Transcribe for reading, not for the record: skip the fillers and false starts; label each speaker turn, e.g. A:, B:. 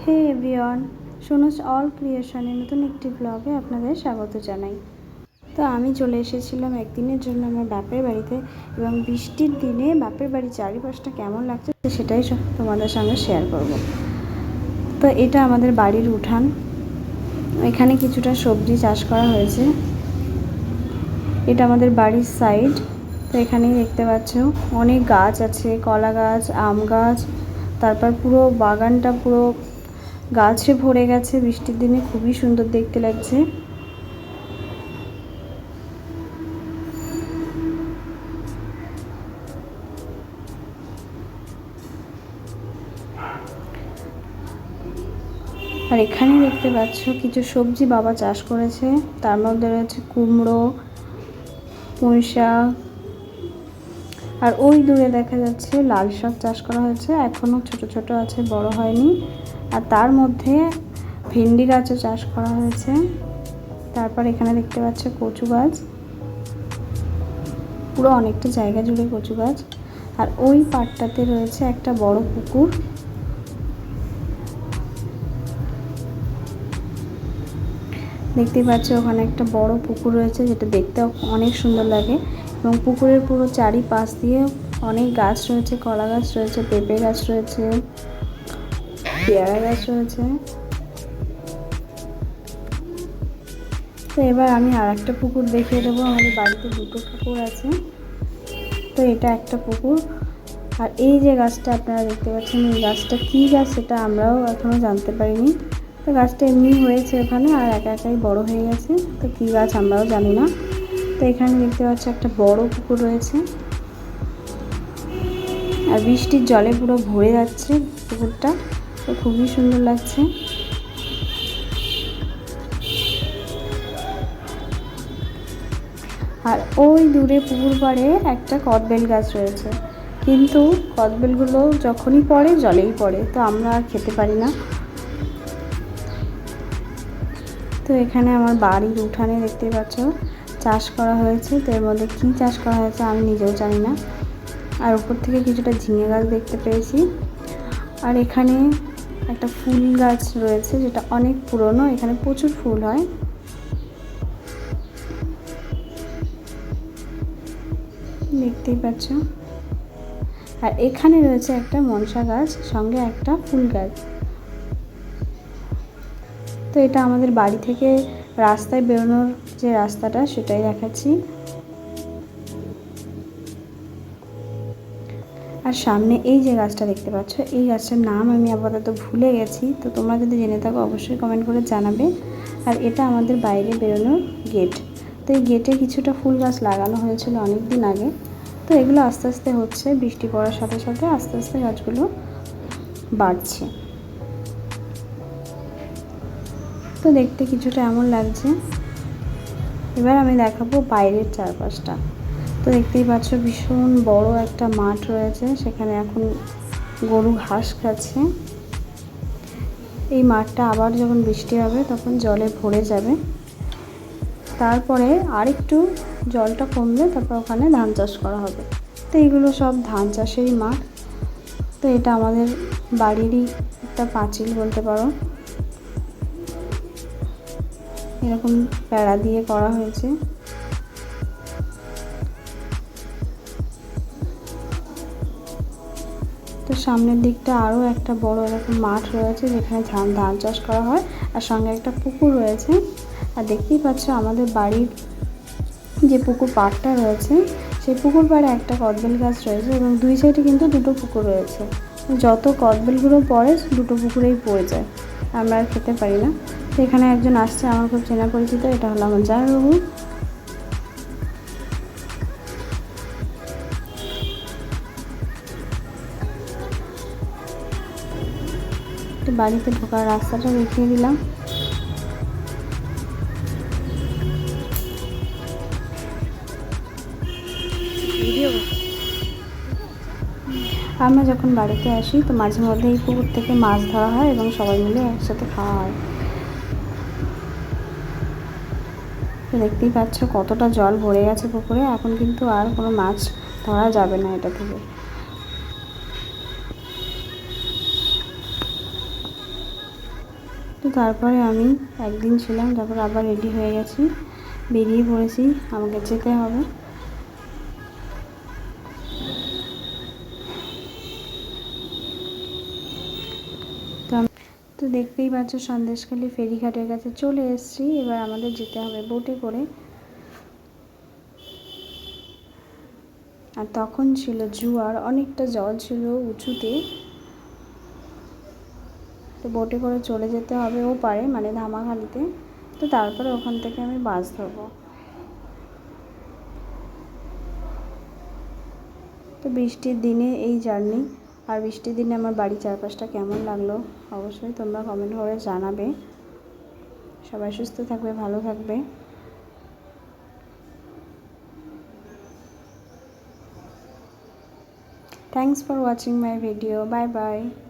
A: হে everyone, সুনুজ all ক্রিয়েশনের নতুন একটি ব্লগে আপনাদের স্বাগত জানাই। তো আমি চলে এসেছিলাম একদিনের জন্য আমার বাপের বাড়িতে, এবং বৃষ্টির দিনে বাপের বাড়ির চারিপাশটা কেমন লাগছে সেটাই তোমাদের সঙ্গে শেয়ার করব। তো এটা আমাদের বাড়ির উঠান, এখানে কিছুটা সবজি চাষ করা হয়েছে। এটা আমাদের বাড়ির সাইড। তো এখানেই দেখতে পাচ্ছ অনেক গাছ আছে, কলা গাছ, আম গাছ, তারপর পুরো বাগানটা পুরো গাছে ভরে গেছে। বৃষ্টির দিনে খুবই সুন্দর দেখতে লাগছে। আর এখানে দেখতে পাচ্ছ কিছু সবজি বাবা চাষ করেছে, তার মধ্যে রয়েছে কুমড়ো, পুঁই শাক, আর ওই দূরে দেখা যাচ্ছে লাল শাক চাষ করা হয়েছে, এখনও ছোট ছোট আছে, বড় হয়নি। আর তার মধ্যে ভেন্ডি গাছও চাষ করা হয়েছে। তারপর এখানে দেখতে পাচ্ছ কচু গাছ, পুরো অনেকটা জায়গা জুড়ে কচু গাছ। আর ওই পাড়টাতে রয়েছে একটা বড় পুকুর। দেখতেই পাচ্ছ ওখানে একটা বড় পুকুর রয়েছে, যেটা দেখতে অনেক সুন্দর লাগে। এবং পুকুরের পুরো চারিপাশ দিয়ে অনেক গাছ রয়েছে, কলা গাছ রয়েছে, পেঁপে গাছ রয়েছে, পেয়ারা গাছ রয়েছে। তো এবার আমি আর একটা পুকুর দেখিয়ে দেবো। আমাদের বাড়িতে দুটো পুকুর আছে। তো এটা একটা পুকুর। আর এই যে গাছটা আপনারা দেখতে পাচ্ছেন, এই গাছটা কী গাছ সেটা আমরাও এখনও জানতে পারিনি। তো গাছটা এমনি হয়েছে ওখানে, আর একা একাই বড় হয়ে গেছে। তো কী গাছ আমরাও জানি না। তো এখানে দেখতে পাচ্ছি একটা বড় পুকুর রয়েছে, আর বৃষ্টির জলে পুরো ভরে যাচ্ছে পুকুরটা। তো খুবই সুন্দর লাগছে। আর ওই দূরে পুকুর পাড়ে একটা কদবেল গাছ রয়েছে, কিন্তু কদবেলগুলো যখনই পড়ে জলেই পড়ে, তো আমরা আর খেতে পারি না। তো এখানে আমার বাড়ির উঠানে দেখতে পাচ্ছ চাষ করা হয়েছে। তো এর মধ্যে কী চাষ করা হয়েছে আমি নিজেও জানি না। আর উপর থেকে কিছুটা ঝিঙে গাছ দেখতে পেয়েছি। আর এখানে একটা ফুল গাছ রয়েছে, যেটা অনেক পুরনো, এখানে প্রচুর ফুল হয়। দেখতেই পাচ্ছ। আর এখানে রয়েছে একটা মনসা গাছ, সঙ্গে একটা ফুল গাছ। তো এটা আমাদের বাড়ি থেকে রাস্তায় বেরোনোর যে রাস্তাটা সেটাই দেখাচ্ছি। আর সামনে এই যে গাছটা দেখতে পাচ্ছ, এই গাছটার নাম আমি আপাতত ভুলে গেছি। তো তোমরা যদি জেনে থাকো অবশ্যই কমেন্ট করে জানাবে। আর এটা আমাদের বাইরে বেরোনোর গেট। তো এই গেটে কিছুটা ফুল গাছ লাগানো হয়েছিল অনেক দিন আগে। তো এগুলো আস্তে আস্তে হচ্ছে, বৃষ্টি পড়ার সাথে সাথে আস্তে আস্তে গাছগুলো বাড়ছে। তো দেখতে কিছুটা এমন লাগছে। এবার আমি দেখাবো বাইরের চারপাশটা। তো দেখতেই পাচ্ছ ভীষণ বড় একটা মাঠ রয়েছে, সেখানে এখন গরু ঘাস খাচ্ছে। এই মাঠটা আবার যখন বৃষ্টি হবে তখন জলে ভরে যাবে। তারপরে আরেকটু জলটা কমলে তারপর ওখানে ধান চাষ করা হবে। তো এইগুলো সব ধান চাষেরই মাঠ। তো এটা আমাদের বাড়িরই একটা পাঁচিল বলতে পারো, এরকম প্যাড়া দিয়ে করা হয়েছে। তো সামনের দিকটা আরও একটা বড় এরকম মাঠ রয়েছে, যেখানে ধান চাষ করা হয়, আর সঙ্গে একটা পুকুর রয়েছে। আর দেখতেই পাচ্ছ আমাদের বাড়ির যে পুকুর পাড়টা রয়েছে, সেই পুকুর পাড়ে একটা কদবেল গাছ রয়েছে, এবং দুই সাইডে কিন্তু দুটো পুকুর রয়েছে। যত কদবেলগুলো পড়ে দুটো পুকুরেই পড়ে যায়, আমরা আর খেতে পারি না। তো এখানে একজন আসছে, আমার খুব চেনা পরিচিত, এটা হলো আমার জামাইবাবু। বাড়িতে ঢোকার রাস্তাটা দেখিয়ে দিলাম। আমরা যখন বাড়িতে আসি তো মাঝে মধ্যে এই পুকুর থেকে মাছ ধরা হয়, এবং সবাই মিলে একসাথে খাওয়া হয়। তো দেখতেই পাচ্ছ কতটা জল ভরে গেছে পুকুরে, এখন কিন্তু আর কোনো মাছ ধরা যাবে না এটা থেকে। তো তারপরে আমি একদিন ছিলাম, তারপর আবার রেডি হয়ে গেছি, বেরিয়ে পড়েছি, আমাকে যেতে হবে। তো দেখতেই পাচ্ছ সন্দেশখালি ফেরিঘাটের কাছে চলে এসেছি। এবার আমাদের যেতে হবে বোটে করে। আর তখন ছিল জোয়ার, অনেকটা জল ছিল উঁচুতে। তো বোটে করে চলে যেতে হবে ওপারে, মানে ধামাখালিতে। তো তারপরে ওখান থেকে আমি বাস ধরবো। তো বৃষ্টির দিনে এই জার্নি, আর বৃষ্টির দিনে আমার বাড়ির চারপাশটা কেমন লাগলো অবশ্যই তোমরা কমেন্ট করে জানাবে। সবাই সুস্থ থাকবে, ভালো থাকবে। Thanks for watching my video. Bye bye.